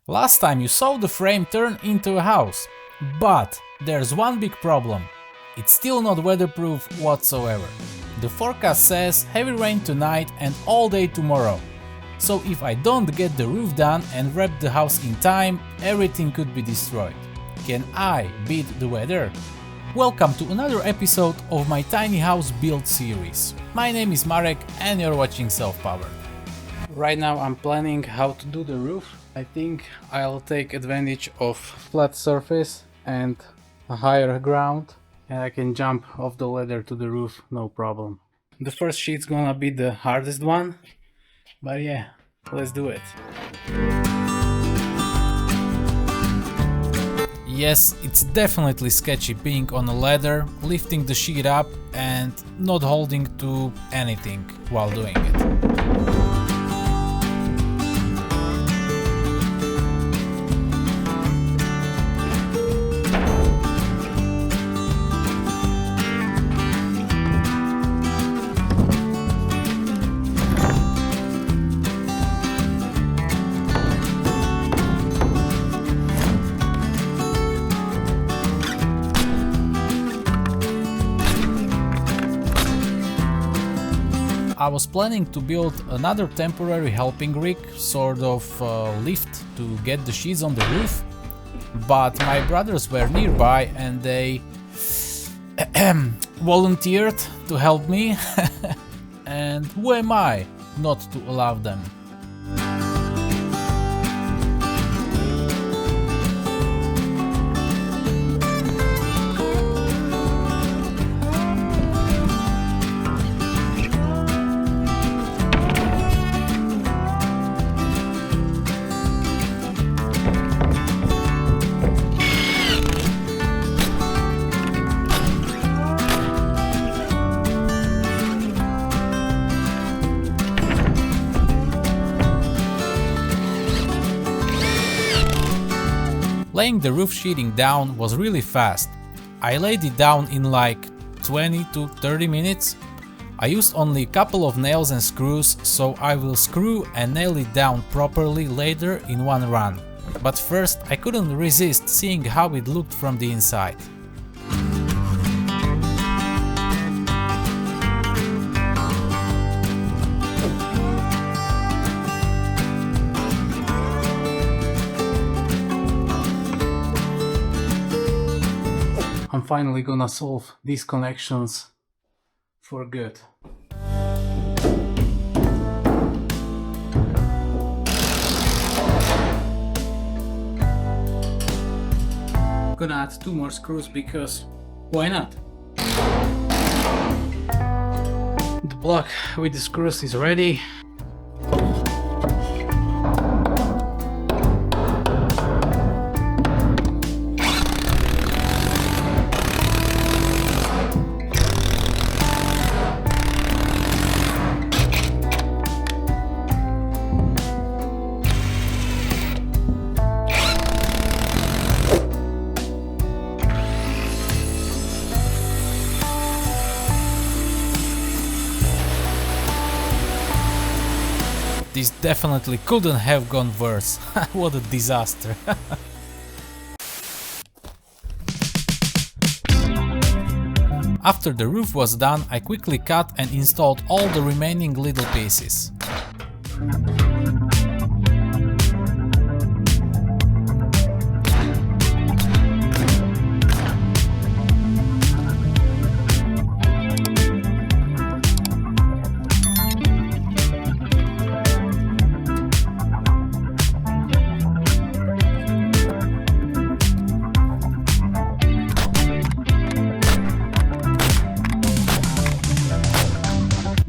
Last time you saw the frame turn into a house, but there's one big problem. It's still not weatherproof whatsoever. The forecast says heavy rain tonight and all day tomorrow. So if I don't get the roof done and wrap the house in time, everything could be destroyed. Can I beat the weather? Welcome to another episode of my tiny house build series. My name is Marek and you're watching Self-Powered. Right now I'm planning how to do the roof. I think I'll take advantage of flat surface and a higher ground, and I can jump off the ladder to the roof, no problem. The first sheet's gonna be the hardest one, but yeah, let's do it. Yes, it's definitely sketchy being on a ladder, lifting the sheet up and not holding to anything while doing it. I was planning to build another temporary helping rig, sort of lift to get the sheets on the roof, but my brothers were nearby and they volunteered to help me and who am I not to allow them? Laying the roof sheeting down was really fast. I laid it down in like 20 to 30 minutes. I used only a couple of nails and screws, so I will screw and nail it down properly later in one run. But first I couldn't resist seeing how it looked from the inside. I'm finally gonna solve these connections for good. Gonna add 2 more screws because why not? The block with the screws is ready. This definitely couldn't have gone worse. What a disaster. After the roof was done, I quickly cut and installed all the remaining little pieces.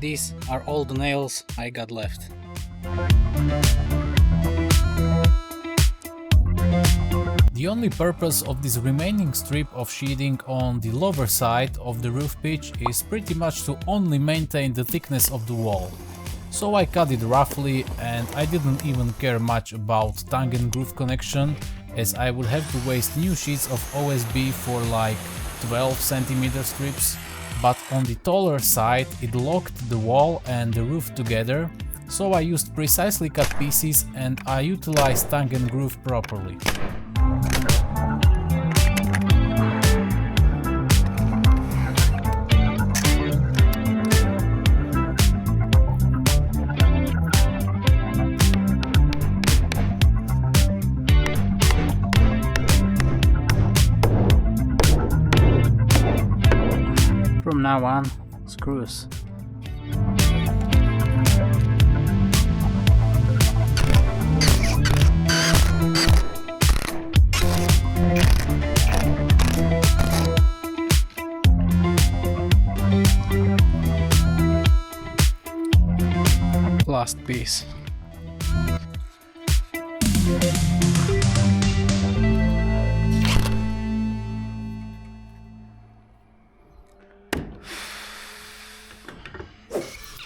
These are all the nails I got left. The only purpose of this remaining strip of sheeting on the lower side of the roof pitch is pretty much to only maintain the thickness of the wall. So I cut it roughly and I didn't even care much about tongue and groove connection, as I would have to waste new sheets of OSB for like 12 cm strips. But on the taller side it locked the wall and the roof together, so I used precisely cut pieces and I utilized tang and groove properly. From now on, screws. Last piece.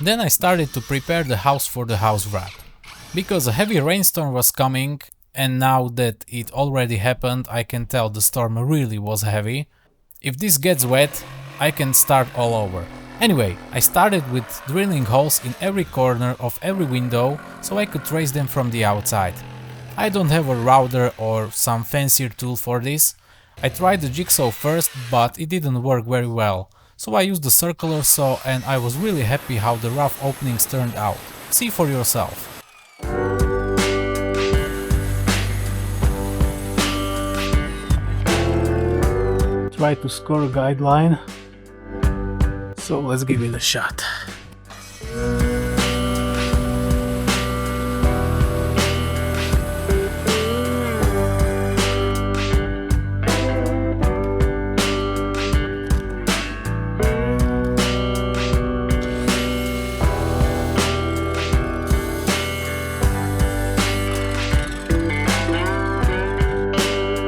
Then I started to prepare the house for the house wrap. Because a heavy rainstorm was coming, and now that it already happened, I can tell the storm really was heavy. If this gets wet, I can start all over. Anyway, I started with drilling holes in every corner of every window so I could trace them from the outside. I don't have a router or some fancier tool for this. I tried the jigsaw first, but it didn't work very well. So I used the circular saw and I was really happy how the rough openings turned out. See for yourself. Try to score a guideline. So let's give it a shot.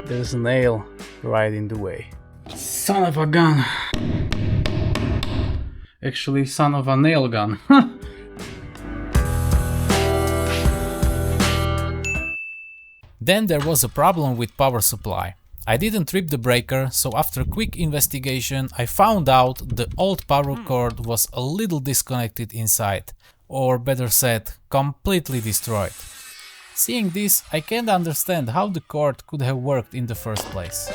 There's a nail right in the way. Son of a gun. Actually, son of a nail gun. Then there was a problem with power supply. I didn't trip the breaker, so after quick investigation I found out the old power cord was a little disconnected inside, or better said, completely destroyed. Seeing this, I can't understand how the cord could have worked in the first place.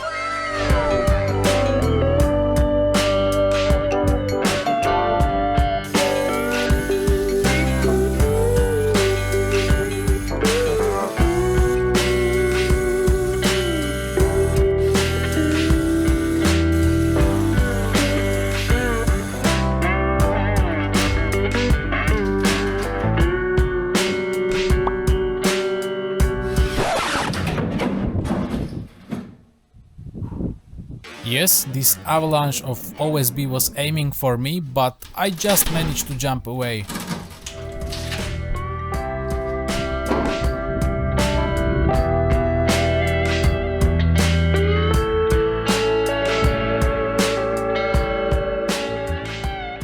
Yes, this avalanche of OSB was aiming for me, but I just managed to jump away.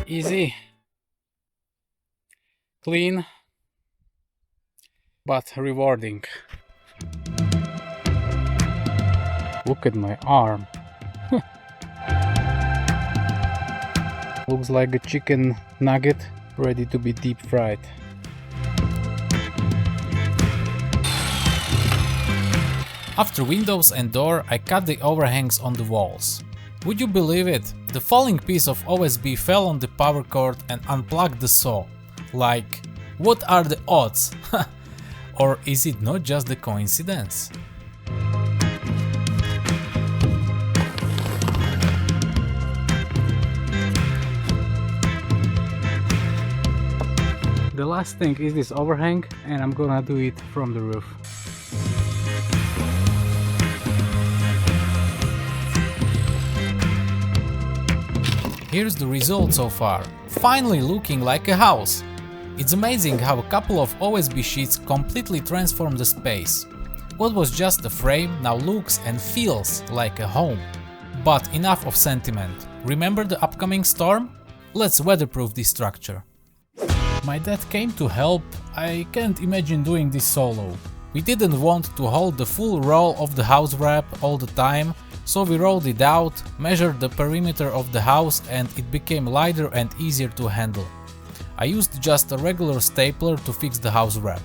Easy, clean, but rewarding. Look at my arm. Looks like a chicken nugget ready to be deep fried. After windows and door, I cut the overhangs on the walls. Would you believe it? The falling piece of OSB fell on the power cord and unplugged the saw. Like, what are the odds? Or is it not just a coincidence? The last thing is this overhang, and I'm gonna do it from the roof. Here's the result so far. Finally looking like a house. It's amazing how a couple of OSB sheets completely transformed the space. What was just a frame now looks and feels like a home. But enough of sentiment. Remember the upcoming storm? Let's weatherproof this structure. My dad came to help. I can't imagine doing this solo. We didn't want to hold the full roll of the house wrap all the time, so we rolled it out, measured the perimeter of the house, and it became lighter and easier to handle. I used just a regular stapler to fix the house wrap,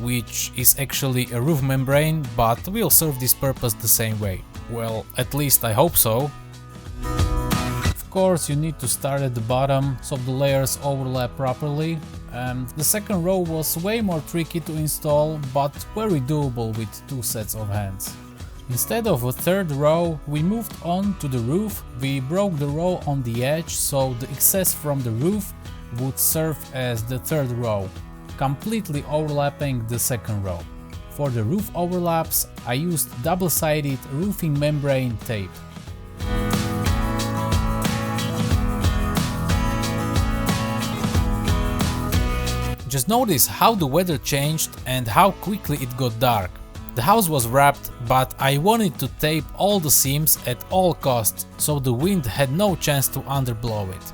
which is actually a roof membrane, but will serve this purpose the same way. Well, at least I hope so. Of course, you need to start at the bottom so the layers overlap properly. The second row was way more tricky to install, but very doable with 2 sets of hands. Instead of a third row, we moved on to the roof. We broke the row on the edge so the excess from the roof would serve as the third row, completely overlapping the second row. For the roof overlaps, I used double-sided roofing membrane tape. Just notice how the weather changed and how quickly it got dark. The house was wrapped, but I wanted to tape all the seams at all costs, so the wind had no chance to underblow it.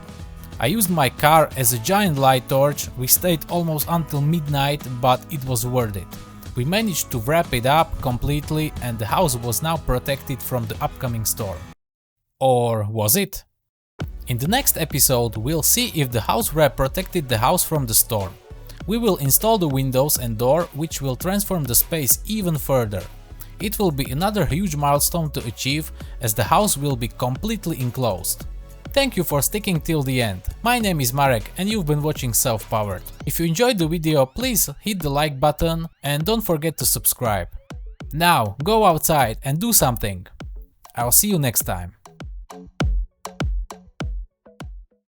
I used my car as a giant light torch. We stayed almost until midnight, but it was worth it. We managed to wrap it up completely and the house was now protected from the upcoming storm. Or was it? In the next episode, we'll see if the house wrap protected the house from the storm. We will install the windows and door, which will transform the space even further. It will be another huge milestone to achieve, as the house will be completely enclosed. Thank you for sticking till the end. My name is Marek and you've been watching Self-Powered. If you enjoyed the video, please hit the like button and don't forget to subscribe. Now go outside and do something. I'll see you next time.